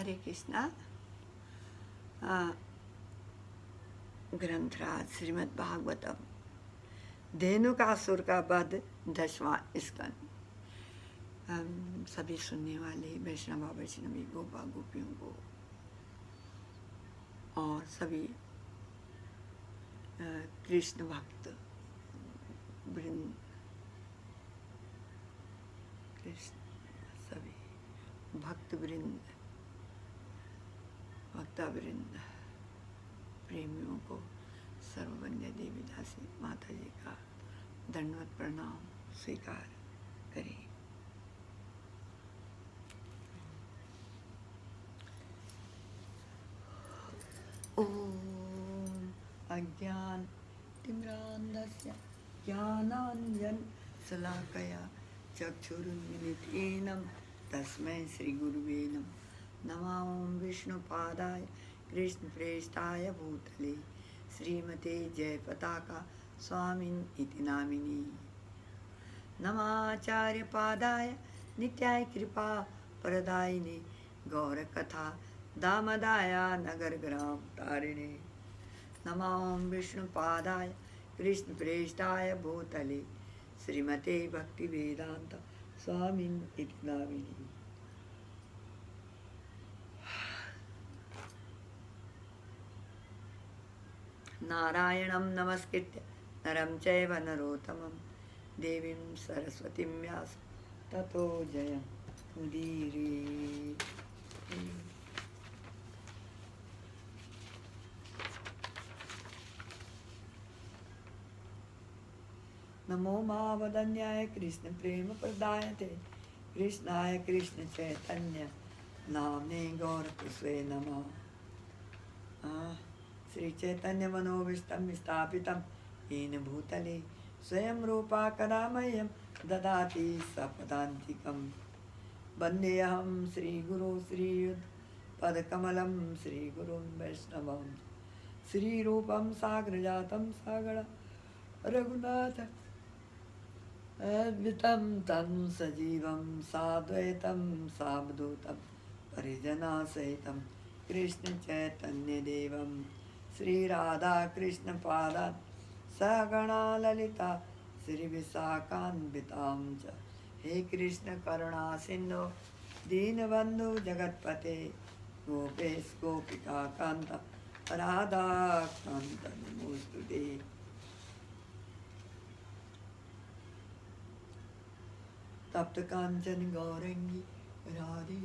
हरे कृष्णा। ग्रंथराज श्रीमद् भागवतम धेनुकासुर का वध 10वां स्कंद। हम सभी सुनने वाले वैष्णव वैष्णवी गोपा गोपियों को और सभी कृष्ण भक्त वृंद सभी भक्त वृंद भक्तवृंद प्रेमियों को सर्ववन्य देवी दासी माता जी का दंडवत प्रणाम स्वीकार करें। ओम अज्ञान तिम्रान्धस्य ज्ञानाञ्जन शलाकया चक्षुरुन्मिलितेन तस्मै श्रीगुरुवे नमः। ओम विष्णुपादाय कृष्णप्रेष्ठाय भूतले श्रीमते जयपताका स्वामिन् इति नामिनी नमाचार्यपादाय नित्याय कृपा प्रदायिने गौरकथा दामदाय नगरग्राम तारिणे नमः। ओम विष्णुपादाय कृष्णप्रेष्ठाय भूतले श्रीमते भक्तिवेदांत स्वामिन् इति नामिनी नारायणं नमस्कृत्य नरं चैव नरोत्तमं देवीं सरस्वतीं व्यास ततो जयमुदीरयेत्। नमो महावदन्याय कृष्ण प्रेम प्रदायते कृष्णाय कृष्ण चैतन्य नाम्ने गौरकृष्णे नमः। श्री चैतन्य मनोविष्टं स्थापितं येन भूतले स्वयं रूपा कदा मह्यं ददाति सपदान्तिकं वन्देऽहं श्रीगुरो श्रीयुतपदकमलं श्रीगुरुं वैष्णवं श्रीरूपं साग्रजातं सागर रघुनाथ अद्वितं तं सजीवं साद्वैतं सावधूतं परिजनासहितं कृष्ण चैतन्य देवं श्री राधा कृष्ण पादान् सगणा ललिता श्री विशाखान्वितां च हे कृष्ण करुणा सिन्धो दीनबन्धु जगत्पते गोपेश गोपिका कान्त राधा कान्त नमोस्तुते। तप्त कांचन गौरंगी राधे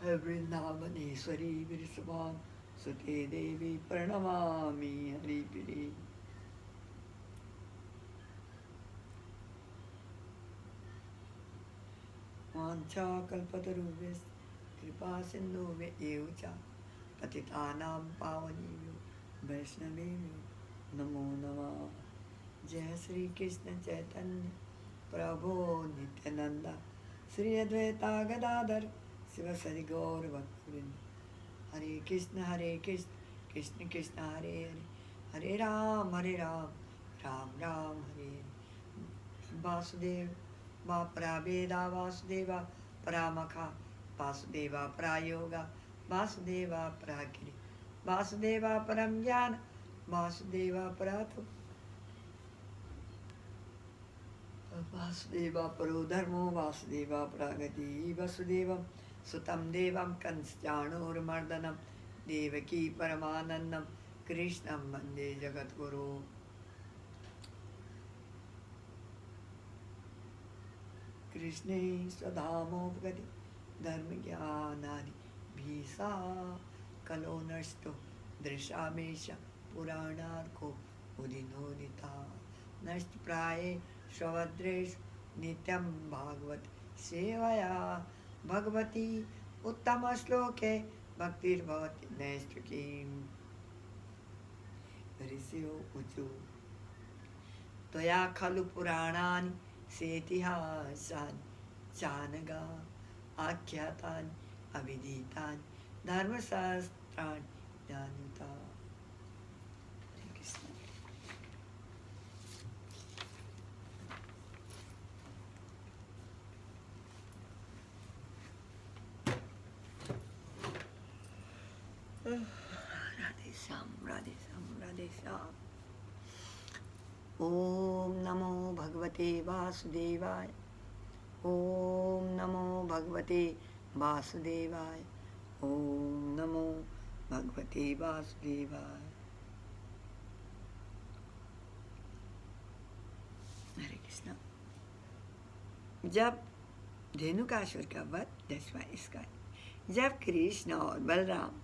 वृंदावनेश्वरी विरसवान सुते देवी प्रणमामि हरिप्रिये। वाञ्छा कल्पतरुभ्यश्च कृपा सिन्धुभ्येव च पतितानां पावनेभ्यो वैष्णवेभ्यो नमो नमः। जय श्री कृष्ण चैतन्य प्रभो नित्यानंद श्री अद्वैता गदाधर शिव सरि गौर भक्तवृंद। हरे कृष्ण कृष्ण कृष्ण हरे हरे हरे राम राम राम हरे हरे। वासुदेव वा परा वेदा वासुदेवा परामखा वासुदेवा परायोगा वासुदेवा परागिरि वासुदेवा परम ज्ञान वासुदेवा परातप वासुदेवा परो धर्मो वासुदेवा प्रागति वसुदेवं सुतं देवं कंसचाणूरमर्दनं देवकी परमानन्दं कृष्णं वन्दे जगद्गुरो। कृष्णे स्वधामोपगति धर्मज्ञानानि भीषा कलो नष्टो दृशामेष पुराणार्को उदिनोदिता नष्टप्राये स्वभद्रेषु नित्यं भागवत सेवया भगवती उत्तमश्लोके भक्तिर्भवति नैष्ठिकीम्। ऋषयो ऊचु त्वया खलु पुराणानि सेतिहासानि चानगा आख्यातानि अविदितानि धर्मशास्त्राणि ज्ञानिता। राधे श्याम, राधे श्याम, राधे श्याम। ओम नमो भगवते वासुदेवाय। ओम नमो भगवते वासुदेवाय। ओम नमो भगवते वासुदेवाय। हरे कृष्णा। जब धेनुकासुर का वध 10वां स्कंद। जब कृष्ण और बलराम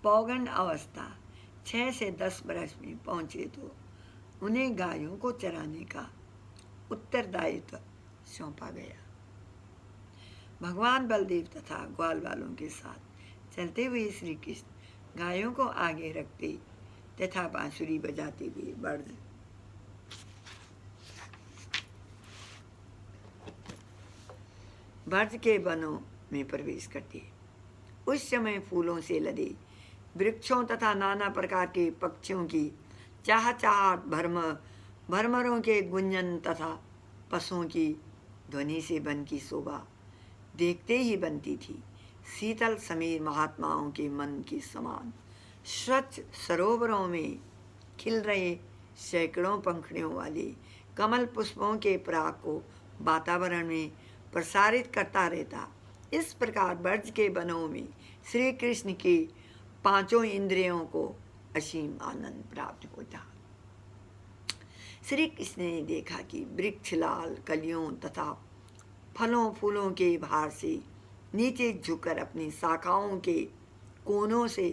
पौगंड अवस्था 6 से 10 वर्ष में पहुंचे तो उन्हें गायों को चराने का उत्तरदायित्व सौंपा गया। भगवान बलदेव तथा ग्वाल वालों के साथ चलते हुए श्री कृष्ण गायों को आगे रखते तथा बांसुरी बजाते हुए ब्रज के वनों में प्रवेश करते। उस समय फूलों से लदे वृक्षों तथा नाना प्रकार के पक्षियों की चहचहाट, भरमरों के गुंजन तथा पशुओं की ध्वनि से वन की शोभा देखते ही बनती थी। शीतल समीर महात्माओं के मन के समान स्वच्छ सरोवरों में खिल रहे सैकड़ों पंखुड़ियों वाले कमल पुष्पों के पराग को वातावरण में प्रसारित करता रहता। इस प्रकार ब्रज के वनों में श्री कृष्ण की 5 इंद्रियों को असीम आनंद प्राप्त होता। श्री कृष्ण ने देखा कि वृक्ष लाल कलियों तथा फलों फूलों के भार से नीचे झुककर अपनी शाखाओं के कोनों से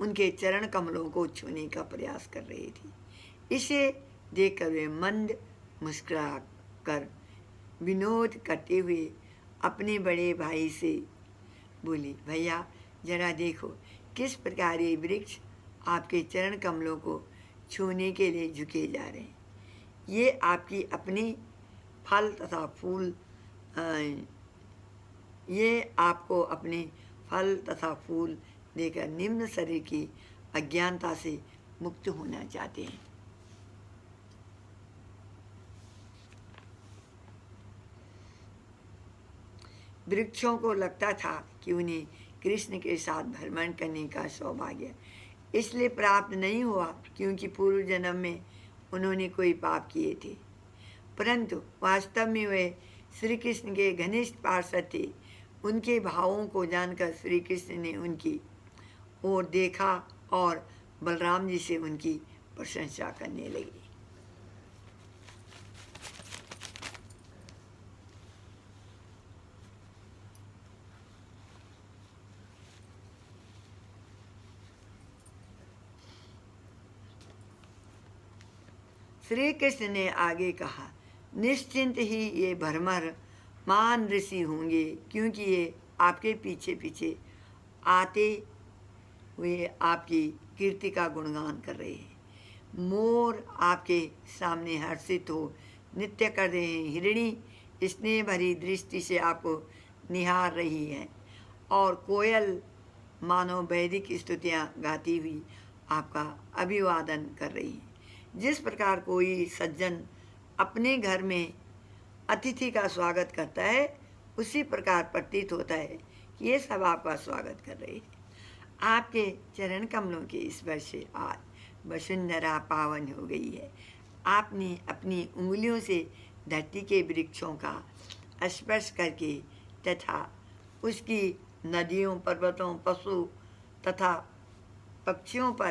उनके चरण कमलों को छूने का प्रयास कर रहे थे। इसे देखकर वे मंद मुस्कुरा कर विनोद करते हुए अपने बड़े भाई से बोली, भैया जरा देखो किस प्रकार ये वृक्ष आपके चरण कमलों को छूने के लिए झुके जा रहे हैं। ये आपकी अपनी फल तथा फूल ये आपको अपने फल तथा फूल देकर निम्न शरीर की अज्ञानता से मुक्त होना चाहते हैं। वृक्षों को लगता था कि उन्हें कृष्ण के साथ भ्रमण करने का सौभाग्य इसलिए प्राप्त नहीं हुआ क्योंकि पूर्व जन्म में उन्होंने कोई पाप किए थे, परंतु वास्तव में वे श्री कृष्ण के घनिष्ठ पार्षद थे। उनके भावों को जानकर श्री कृष्ण ने उनकी ओर देखा और बलराम जी से उनकी प्रशंसा करने लगे। श्री कृष्ण ने आगे कहा, निश्चिंत ही ये भ्रमर महान ऋषि होंगे क्योंकि ये आपके पीछे पीछे आते हुए आपकी कीर्ति का गुणगान कर रहे हैं। मोर आपके सामने हर्षित हो नृत्य कर रहे हैं। हिरणी स्नेह भरी दृष्टि से आपको निहार रही है और कोयल मानो वैदिक स्तुतियाँ गाती हुई आपका अभिवादन कर रही है। जिस प्रकार कोई सज्जन अपने घर में अतिथि का स्वागत करता है, उसी प्रकार प्रतीत होता है कि ये सब आपका स्वागत कर रहे हैं। आपके चरण कमलों के स्पर्श से आज वसुंधरा पावन हो गई है। आपने अपनी उंगलियों से धरती के वृक्षों का स्पर्श करके तथा उसकी नदियों, पर्वतों, पशु तथा पक्षियों पर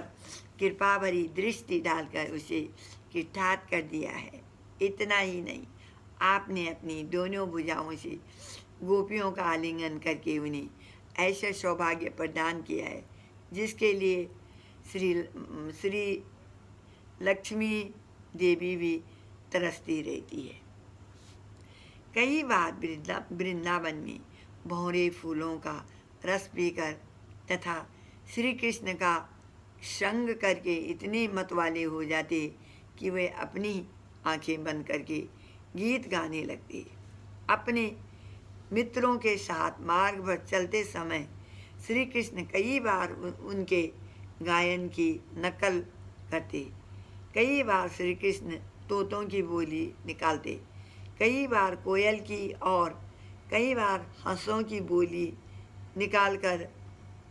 कृपा भरी दृष्टि डालकर उसे कृतार्थ कर दिया है। इतना ही नहीं, आपने अपनी दोनों भुजाओं से गोपियों का आलिंगन करके उन्हें ऐसा सौभाग्य प्रदान किया है जिसके लिए श्री लक्ष्मी देवी भी तरसती रहती है। कई बार वृंदावन में भंवरे फूलों का रस पीकर तथा श्री कृष्ण का संग करके इतने मत वाले हो जाते कि वे अपनी आंखें बंद करके गीत गाने लगते। अपने मित्रों के साथ मार्ग पर चलते समय श्री कृष्ण कई बार उनके गायन की नकल करते। कई बार श्री कृष्ण तोतों की बोली निकालते, कई बार कोयल की और कई बार हंसों की बोली निकालकर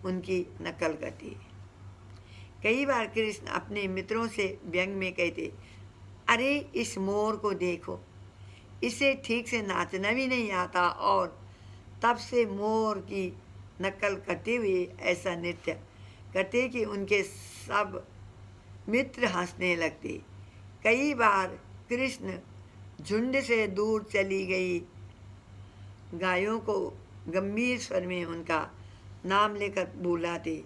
उनकी नकल करते। कई बार कृष्ण अपने मित्रों से व्यंग में कहते, अरे इस मोर को देखो, इसे ठीक से नाचना भी नहीं आता, और तब से मोर की नकल करते हुए ऐसा नृत्य करते कि उनके सब मित्र हंसने लगते। कई बार कृष्ण झुंड से दूर चली गई गायों को गंभीर स्वर में उनका नाम लेकर बुलाते।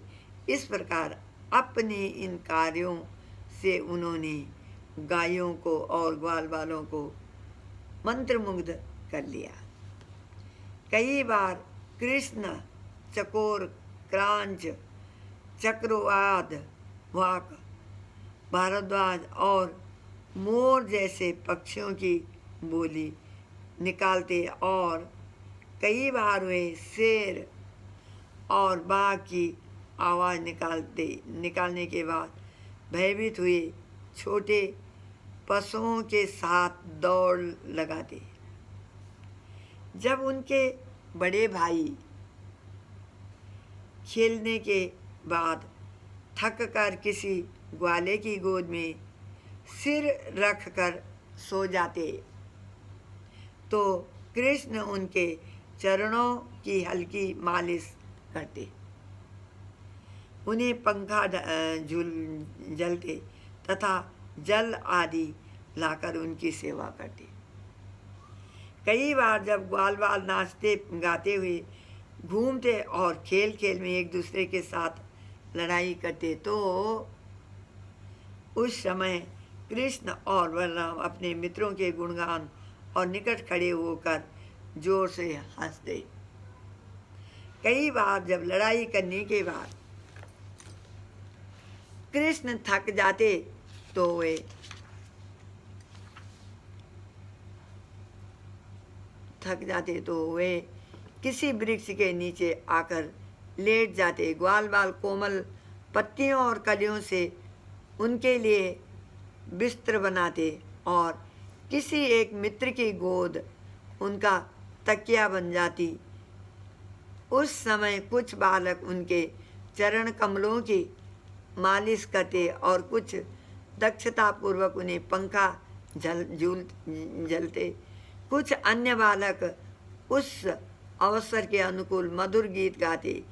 इस प्रकार अपने इन कार्यों से उन्होंने गायों को और ग्वाल वालों को मंत्रमुग्ध कर लिया। कई बार कृष्ण चकोर, क्रांच, चक्रवाद, वाक, भारद्वाज और मोर जैसे पक्षियों की बोली निकालते, और कई बार वे शेर और बाघ की आवाज़ निकालने के बाद भयभीत हुए छोटे पशुओं के साथ दौड़ लगाते। जब उनके बड़े भाई खेलने के बाद थक कर किसी ग्वाले की गोद में सिर रख कर सो जाते, तो कृष्ण उनके चरणों की हल्की मालिश करते, उन्हें पंखा जलते तथा जल आदि लाकर उनकी सेवा करते। कई बार जब ग्वाल बाल नाचते गाते हुए घूमते और खेल खेल में एक दूसरे के साथ लड़ाई करते, तो उस समय कृष्ण और बलराम अपने मित्रों के गुणगान और निकट खड़े होकर जोर से हंसते। कई बार जब लड़ाई करने के बाद कृष्ण थक जाते, तो वे किसी वृक्ष के नीचे आकर लेट जाते। ग्वाल बाल कोमल पत्तियों और कलियों से उनके लिए बिस्तर बनाते और किसी एक मित्र की गोद उनका तकिया बन जाती। उस समय कुछ बालक उनके चरण कमलों की मालिश करते और कुछ दक्षतापूर्वक उन्हें पंखा झलते। कुछ अन्य बालक उस अवसर के अनुकूल मधुर गीत गाते।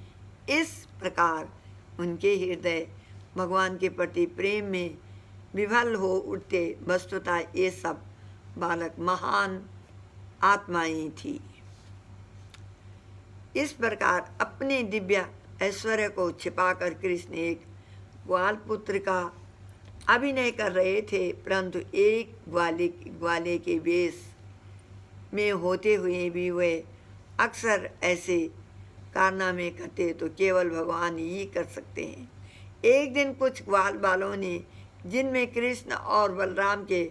इस प्रकार उनके हृदय भगवान के प्रति प्रेम में विभल हो उठते। वस्तुतः ये सब बालक महान आत्माएं थी। इस प्रकार अपने दिव्य ऐश्वर्य को छिपाकर कृष्ण एक ग्वाल पुत्र का अभिनय कर रहे थे, परंतु एक ग्वाले के वेश में होते हुए भी वे अक्सर ऐसे कारनामे करते तो केवल भगवान ही कर सकते हैं। एक दिन कुछ ग्वाल बालों ने, जिनमें कृष्ण और बलराम के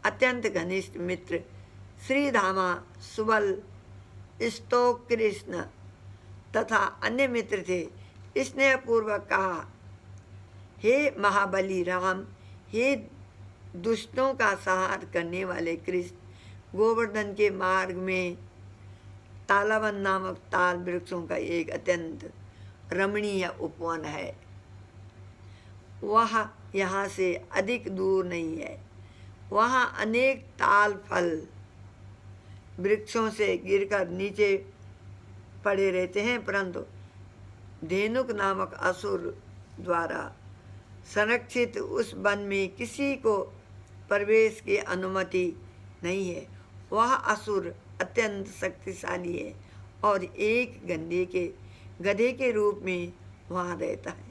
अत्यंत घनिष्ठ मित्र श्रीधामा, सुबल, स्तोक कृष्ण तथा अन्य मित्र थे, स्नेहपूर्वक कहा, हे महाबली राम, हे दुष्टों का संहार करने वाले कृष्ण, गोवर्धन के मार्ग में तालावन नामक ताल वृक्षों का एक अत्यंत रमणीय उपवन है। वह यहाँ से अधिक दूर नहीं है। वहाँ अनेक ताल फल वृक्षों से गिरकर नीचे पड़े रहते हैं, परंतु धेनुक नामक असुर द्वारा संरक्षित उस वन में किसी को प्रवेश की अनुमति नहीं है। वह असुर अत्यंत शक्तिशाली है और एक गधे के रूप में वहाँ रहता है।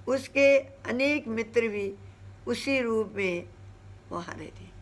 उसके अनेक मित्र भी उसी रूप में वहाँ रहते हैं।